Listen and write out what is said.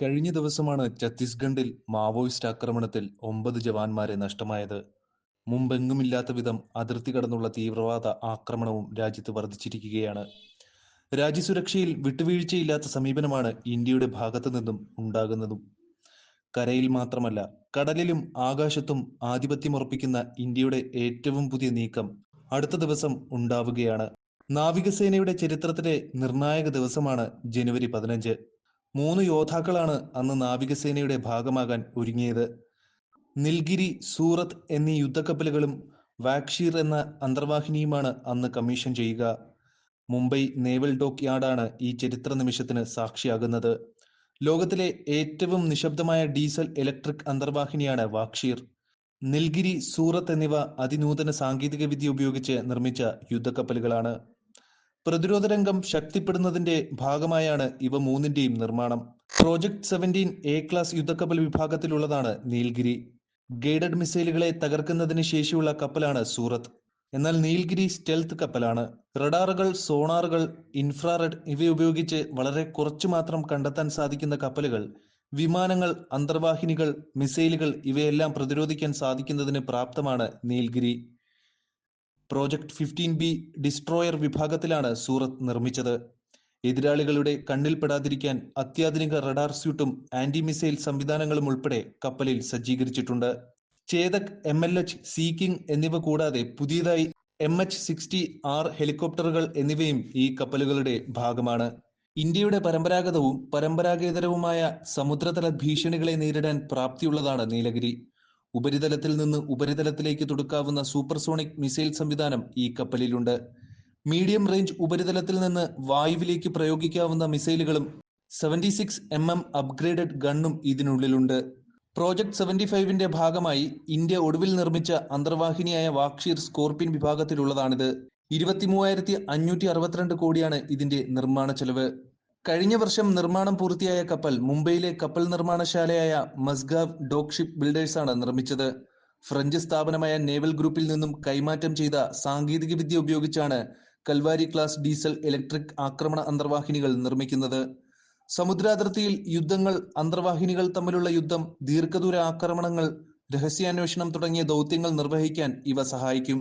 കഴിഞ്ഞ ദിവസമാണ് ഛത്തീസ്ഗഡിൽ മാവോയിസ്റ്റ് ആക്രമണത്തിൽ 9 ജവാന്മാരെ നഷ്ടമായത്. മുമ്പെങ്ങുമില്ലാത്ത വിധം അതിർത്തി കടന്നുള്ള തീവ്രവാദ ആക്രമണവും രാജ്യത്ത് വർദ്ധിച്ചിരിക്കുകയാണ്. രാജ്യസുരക്ഷയിൽ വിട്ടുവീഴ്ചയില്ലാത്ത സമീപനമാണ് ഇന്ത്യയുടെ ഭാഗത്തു നിന്നും ഉണ്ടാകുന്നതും. കരയിൽ മാത്രമല്ല, കടലിലും ആകാശത്തും ആധിപത്യമുറപ്പിക്കുന്ന ഇന്ത്യയുടെ ഏറ്റവും പുതിയ നീക്കം അടുത്ത ദിവസം ഉണ്ടാവുകയാണ്. നാവികസേനയുടെ ചരിത്രത്തിലെ നിർണായക ദിവസമാണ് ജനുവരി 15. 3 യോദ്ധാക്കളാണ് അന്ന് നാവികസേനയുടെ ഭാഗമാകാൻ ഒരുങ്ങിയത്. നിൽഗിരി, സൂറത്ത് എന്നീ യുദ്ധക്കപ്പലുകളും വാക്ഷീർ എന്ന അന്തർവാഹിനിയുമാണ് അന്ന് കമ്മീഷൻ ചെയ്യുക. മുംബൈ നേവൽ ഡോക്ക് യാർഡാണ് ഈ ചരിത്ര നിമിഷത്തിന് സാക്ഷിയാകുന്നത്. ലോകത്തിലെ ഏറ്റവും നിശബ്ദമായ ഡീസൽ ഇലക്ട്രിക് അന്തർവാഹിനിയാണ് വാക്ഷീർ. നിൽഗിരി, സൂറത്ത് എന്നിവ അതിനൂതന സാങ്കേതിക വിദ്യ ഉപയോഗിച്ച് നിർമ്മിച്ച യുദ്ധക്കപ്പലുകളാണ്. പ്രതിരോധ രംഗം ശക്തിപ്പെടുന്നതിന്റെ ഭാഗമായാണ് ഇവ മൂന്നിന്റെയും നിർമ്മാണം. പ്രോജക്ട് 17 എ ക്ലാസ് യുദ്ധക്കപ്പൽ വിഭാഗത്തിലുള്ളതാണ് നീൽഗിരി. ഗൈഡഡ് മിസൈലുകളെ തകർക്കുന്നതിന് ശേഷിയുള്ള കപ്പലാണ് സൂറത്ത്. എന്നാൽ നീൽഗിരി സ്റ്റെൽത്ത് കപ്പലാണ്. റഡാറുകൾ, സോണാറുകൾ, ഇൻഫ്രാറെഡ് ഇവയുപയോഗിച്ച് വളരെ കുറച്ചു മാത്രം കണ്ടെത്താൻ സാധിക്കുന്ന കപ്പലുകൾ, വിമാനങ്ങൾ, അന്തർവാഹിനികൾ, മിസൈലുകൾ ഇവയെല്ലാം പ്രതിരോധിക്കാൻ സാധിക്കുന്നതിന് പ്രാപ്തമാണ് നീൽഗിരി. പ്രോജക്ട് 15B ഡിസ്ട്രോയർ വിഭാഗത്തിലാണ് സൂറത്ത് നിർമ്മിച്ചത്. എതിരാളികളുടെ കണ്ണിൽപ്പെടാതിരിക്കാൻ അത്യാധുനിക റഡാർ സ്യൂട്ടും ആന്റി മിസൈൽ സംവിധാനങ്ങളും ഉൾപ്പെടെ കപ്പലിൽ സജ്ജീകരിച്ചിട്ടുണ്ട്. ചേതക്, MLH, സീ കിങ് എന്നിവ കൂടാതെ പുതിയതായി MH-60R ഹെലികോപ്റ്ററുകൾ എന്നിവയും ഈ കപ്പലുകളുടെ ഭാഗമാണ്. ഇന്ത്യയുടെ പരമ്പരാഗതവും പരമ്പരാഗേതരവുമായ സമുദ്രതല ഭീഷണികളെ നേരിടാൻ പ്രാപ്തിയുള്ളതാണ് നീലഗിരി. ഉപരിതലത്തിൽ നിന്ന് ഉപരിതലത്തിലേക്ക് തൊടുക്കാവുന്ന സൂപ്പർസോണിക് മിസൈൽ സംവിധാനം ഈ കപ്പലിലുണ്ട്. മീഡിയം റേഞ്ച് ഉപരിതലത്തിൽ നിന്ന് വായുവിലേക്ക് പ്രയോഗിക്കാവുന്ന മിസൈലുകളും 76mm അപ്ഗ്രേഡഡ് ഗണ്ണും ഇതിനുള്ളിലുണ്ട്. പ്രോജക്ട് 75ന്റെ ഭാഗമായി ഇന്ത്യ ഒടുവിൽ നിർമ്മിച്ച അന്തർവാഹിനിയായ വാക്ഷീർ സ്കോർപിൻ വിഭാഗത്തിലുള്ളതാണിത്. 23,562 കോടിയാണ് ഇതിന്റെ നിർമ്മാണ ചെലവ്. കഴിഞ്ഞ വർഷം നിർമ്മാണം പൂർത്തിയായ കപ്പൽ മുംബൈയിലെ കപ്പൽ നിർമ്മാണശാലയായ മസ്ഗാവ് ഡോക്ക് ഷിപ്പ് ബിൽഡേഴ്സാണ് നിർമ്മിച്ചത്. ഫ്രഞ്ച് സ്ഥാപനമായ നേവൽ ഗ്രൂപ്പിൽ നിന്നും കൈമാറ്റം ചെയ്ത സാങ്കേതിക വിദ്യ ഉപയോഗിച്ചാണ് കൽവാരി ക്ലാസ് ഡീസൽ ഇലക്ട്രിക് ആക്രമണ അന്തർവാഹിനികൾ നിർമ്മിക്കുന്നത്. സമുദ്രാതിർത്തിയിൽ യുദ്ധങ്ങൾ, അന്തർവാഹിനികൾ തമ്മിലുള്ള യുദ്ധം, ദീർഘദൂര ആക്രമണങ്ങൾ, രഹസ്യാന്വേഷണം തുടങ്ങിയ ദൗത്യങ്ങൾ നിർവഹിക്കാൻ ഇവ സഹായിക്കും.